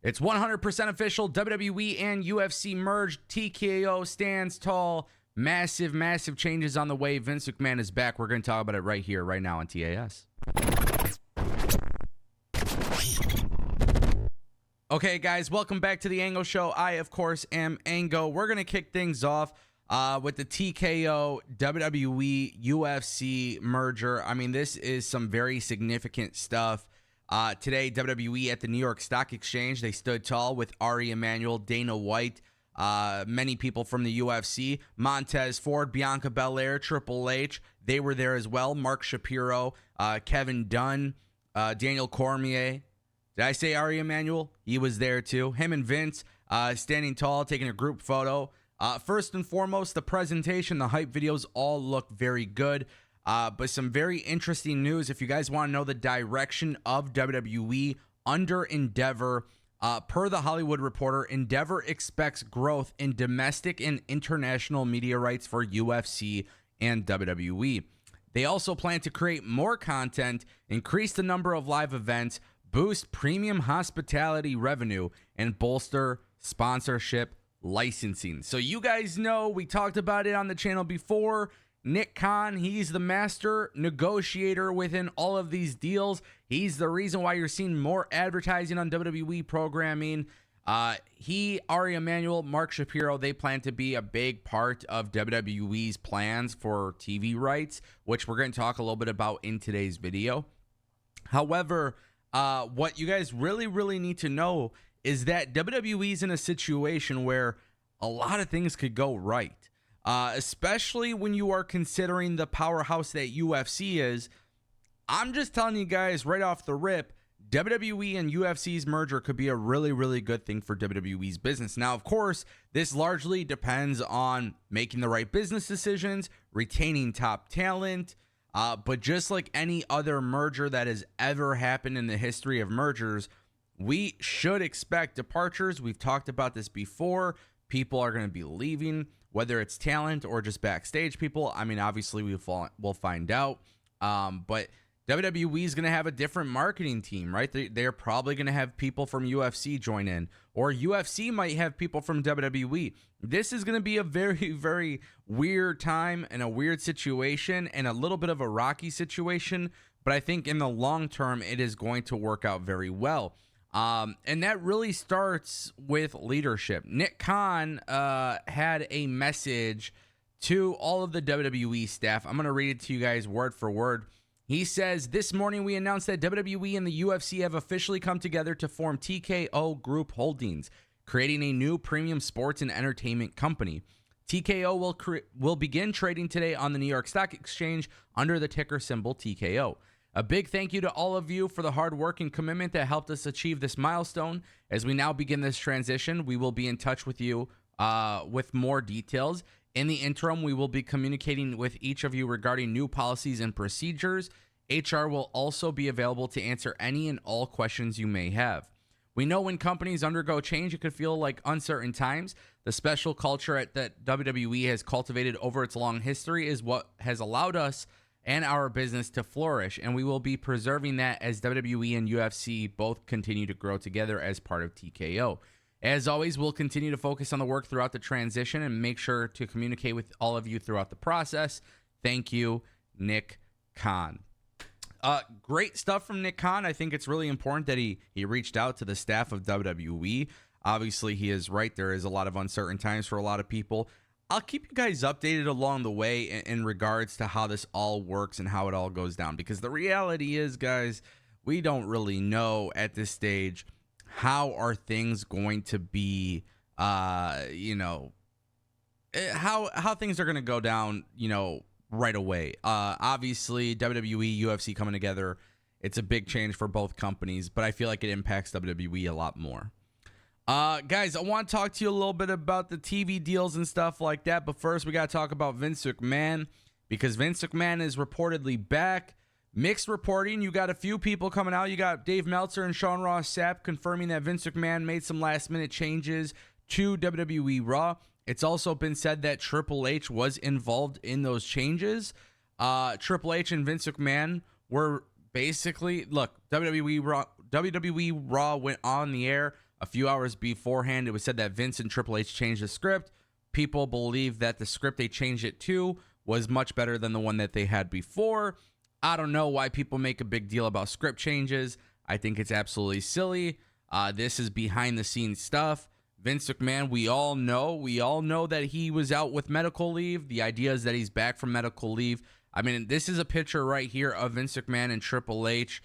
It's 100% official. WWE and UFC merged. TKO stands tall. Massive, massive changes on the way. Vince McMahon is back. We're going to talk about it right here, right now on TAS. Okay, guys, welcome back to the Angle Show. I, of course, am Angle. We're going to kick things off with the TKO WWE UFC merger. I mean, this is some very significant stuff. Today, WWE at the New York Stock Exchange, they stood tall with Ari Emanuel, Dana White, many people from the UFC, Montez Ford, Bianca Belair, Triple H. They were there as well. Mark Shapiro, Kevin Dunn, Daniel Cormier. Did I say Ari Emanuel? He was there too. Him and Vince standing tall, taking a group photo. First and foremost, the presentation, the hype videos all look very good. But some very interesting news. If you guys want to know the direction of WWE under Endeavor, per the Hollywood Reporter, Endeavor expects growth in domestic and international media rights for UFC and WWE. They also plan to create more content, increase the number of live events, boost premium hospitality revenue, and bolster sponsorship licensing. So you guys know, we talked about it on the channel before. Nick Khan, he's the master negotiator within all of these deals. He's the reason why you're seeing more advertising on WWE programming. Ari Emanuel, Mark Shapiro, they plan to be a big part of WWE's plans for TV rights, which we're going to talk a little bit about in today's video. However, what you guys really need to know is that WWE's in a situation where a lot of things could go right. Especially when you are considering the powerhouse that UFC is. I'm just telling you guys right off the rip, WWE and UFC's merger could be a really good thing for WWE's business. Now, of course, this largely depends on making the right business decisions, retaining top talent, but just like any other merger that has ever happened in the history of mergers, we should expect departures. We've talked about this before. People are going to be leaving, whether it's talent or just backstage people. I mean, obviously, we'll find out. But WWE is going to have a different marketing team, right? They're probably going to have people from UFC join in, or UFC might have people from WWE. This is going to be a very weird time and a weird situation and a little bit of a rocky situation. But I think in the long term, it is going to work out very well. And that really starts with leadership. Nick Khan had a message to all of the WWE staff. I'm going to read it to you guys word for word. He says, "This morning we announced that WWE and the UFC have officially come together to form TKO Group Holdings, creating a new premium sports and entertainment company. TKO will begin trading today on the New York Stock Exchange under the ticker symbol TKO. A big thank you to all of you for the hard work and commitment that helped us achieve this milestone. As we now begin this transition, we will be in touch with you with more details. In the interim, we will be communicating with each of you regarding new policies and procedures. HR will also be available to answer any and all questions you may have. We know when companies undergo change, it could feel like uncertain times. The special culture that WWE has cultivated over its long history is what has allowed us and our business to flourish, and we will be preserving that as WWE and UFC both continue to grow together as part of TKO. As always, we'll continue to focus on the work throughout the transition and make sure to communicate with all of you throughout the process. Thank you, Nick Khan." Great stuff from Nick Khan. I think it's really important that he reached out to the staff of WWE. Obviously, he is right. There is a lot of uncertain times for a lot of people. I'll keep you guys updated along the way in regards to how this all works and how it all goes down, because the reality is, guys, we don't really know at this stage how are things going to be, how things are going to go down, right away. Obviously, WWE, UFC coming together, it's a big change for both companies, but I feel like it impacts WWE a lot more. Guys, I want to talk to you a little bit about the TV deals and stuff like that, but first we got to talk about Vince McMahon, because Vince McMahon is reportedly back. Mixed reporting. You got a few people coming out. You got Dave Meltzer and Sean Ross Sapp confirming that Vince McMahon made some last-minute changes to WWE Raw. It's also been said that Triple H was involved in those changes. Triple H and Vince McMahon were basically, look, WWE WWE Raw went on the air a few hours beforehand, it was said that Vince and Triple H changed the script. People believe that the script they changed it to was much better than the one that they had before. I don't know why people make a big deal about script changes. I think it's absolutely silly. This is behind the scenes stuff. Vince McMahon, we all know that he was out with medical leave. The idea is that he's back from medical leave. I mean, this is a picture right here of Vince McMahon and Triple H.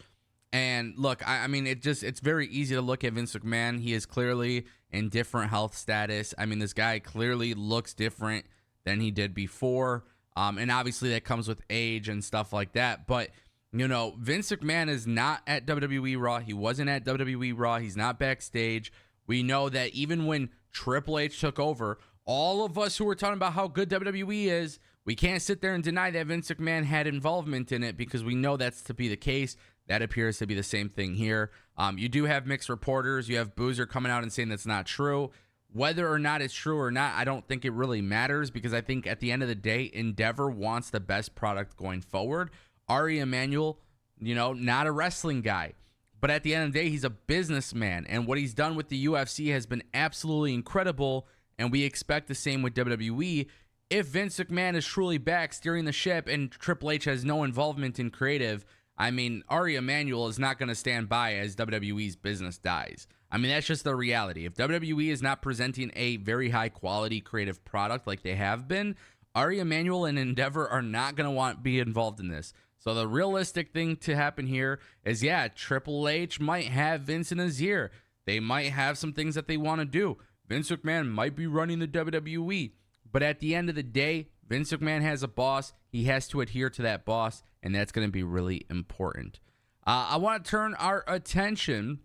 And look, I mean, it's very easy to look at Vince McMahon. He is clearly in different health status. I mean, this guy clearly looks different than he did before. And obviously that comes with age and stuff like that. But, you know, Vince McMahon is not at WWE Raw. He wasn't at WWE Raw. He's not backstage. We know that even when Triple H took over, all of us who were talking about how good WWE is, we can't sit there and deny that Vince McMahon had involvement in it because we know that's to be the case. That appears to be the same thing here. You do have mixed reporters. You have Boozer coming out and saying that's not true. Whether or not it's true or not, I don't think it really matters because I think at the end of the day, Endeavor wants the best product going forward. Ari Emanuel, you know, not a wrestling guy. But at the end of the day, he's a businessman. And what he's done with the UFC has been absolutely incredible. And we expect the same with WWE. If Vince McMahon is truly back steering the ship and Triple H has no involvement in creative, I mean, Ari Emanuel is not going to stand by as WWE's business dies. I mean, that's just the reality. If WWE is not presenting a very high quality creative product like they have been, Ari Emanuel and Endeavor are not going to want to be involved in this. So the realistic thing to happen here is, yeah, Triple H might have Vince in his ear. They might have some things that they want to do. Vince McMahon might be running the WWE. But at the end of the day, Vince McMahon has a boss. He has to adhere to that boss, and that's going to be really important. I want to turn our attention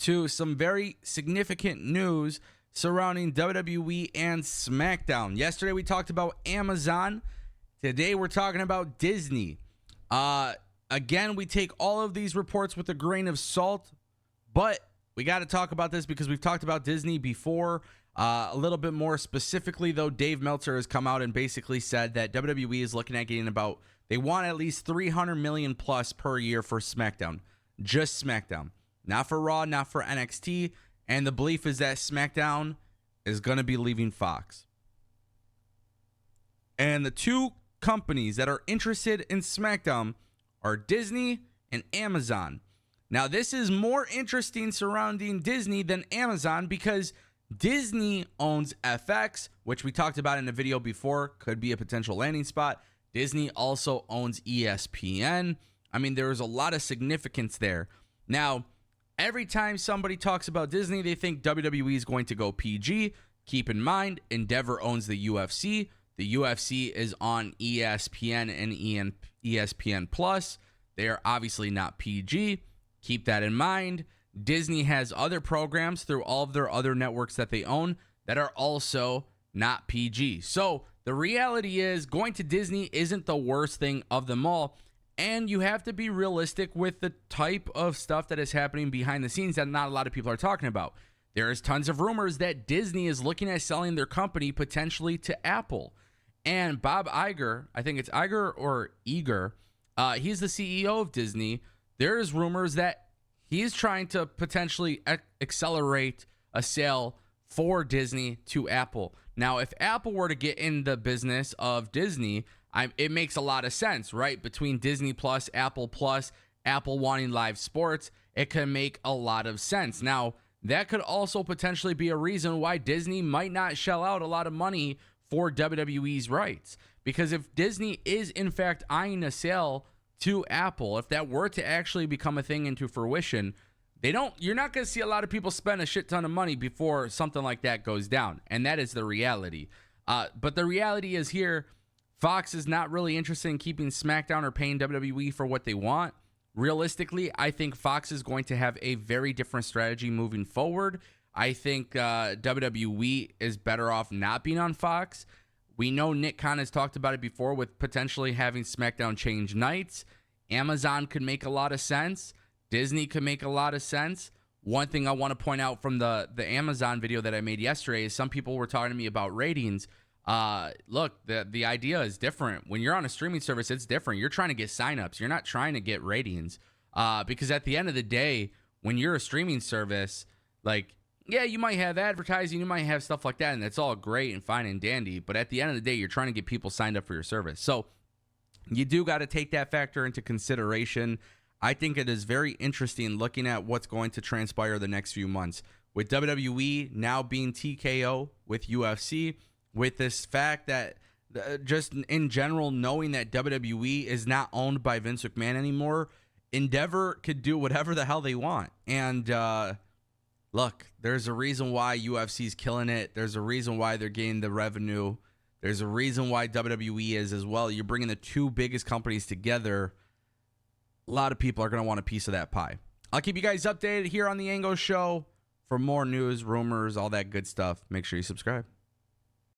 to some very significant news surrounding WWE and SmackDown. Yesterday, we talked about Amazon. Today, we're talking about Disney. Again, we take all of these reports with a grain of salt, but we got to talk about this because we've talked about Disney before. A little bit more specifically, though, Dave Meltzer has come out and basically said that WWE is looking at getting about, they want at least $300 million plus per year for SmackDown. Just SmackDown. Not for Raw, not for NXT. And the belief is that SmackDown is going to be leaving Fox. And the two companies that are interested in SmackDown are Disney and Amazon. Now, this is more interesting surrounding Disney than Amazon because Disney owns FX, which we talked about in a video before, could be a potential landing spot. Disney also owns ESPN. I mean, there's a lot of significance there. Now, every time somebody talks about Disney, they think WWE is going to go PG. Keep in mind, Endeavor owns the UFC. The UFC is on ESPN and ESPN Plus. They are obviously not PG. Keep that in mind. Disney has other programs through all of their other networks that they own that are also not PG. So the reality is going to Disney isn't the worst thing of them all. And you have to be realistic with the type of stuff that is happening behind the scenes that not a lot of people are talking about. There is tons of rumors that Disney is looking at selling their company potentially to Apple. And Bob Iger, I think it's Iger or Eager, he's the CEO of Disney. There is rumors that he's trying to potentially accelerate a sale for Disney to Apple. Now, if Apple were to get in the business of Disney, it makes a lot of sense, right? Between Disney Plus, Apple wanting live sports, it can make a lot of sense. Now, that could also potentially be a reason why Disney might not shell out a lot of money for WWE's rights. Because if Disney is in fact eyeing a sale to Apple, if that were to actually become a thing into fruition, you're not going to see a lot of people spend a shit ton of money before something like that goes down. And that is the reality. But the reality is here, Fox is not really interested in keeping SmackDown or paying WWE for what they want. Realistically, I think Fox is going to have a very different strategy moving forward. I think WWE is better off not being on Fox. We know Nick Khan has talked about it before with potentially having SmackDown change nights. Amazon could make a lot of sense. Disney could make a lot of sense. One thing I want to point out from the Amazon video that I made yesterday is some people were talking to me about ratings. Look, the idea is different. When you're on a streaming service, it's different. You're trying to get signups. You're not trying to get ratings. Because at the end of the day, when you're a streaming service, like, yeah, you might have advertising, you might have stuff like that, and that's all great and fine and dandy. But at the end of the day, you're trying to get people signed up for your service. So you do got to take that factor into consideration. I think it is very interesting looking at what's going to transpire the next few months. With WWE now being TKO with UFC, with this fact that just in general, knowing that WWE is not owned by Vince McMahon anymore, Endeavor could do whatever the hell they want. And look, there's a reason why UFC's killing it. There's a reason why they're getting the revenue. There's a reason why WWE is as well. You're bringing the two biggest companies together. A lot of people are going to want a piece of that pie. I'll keep you guys updated here on The Angle Show. For more news, rumors, all that good stuff, make sure you subscribe.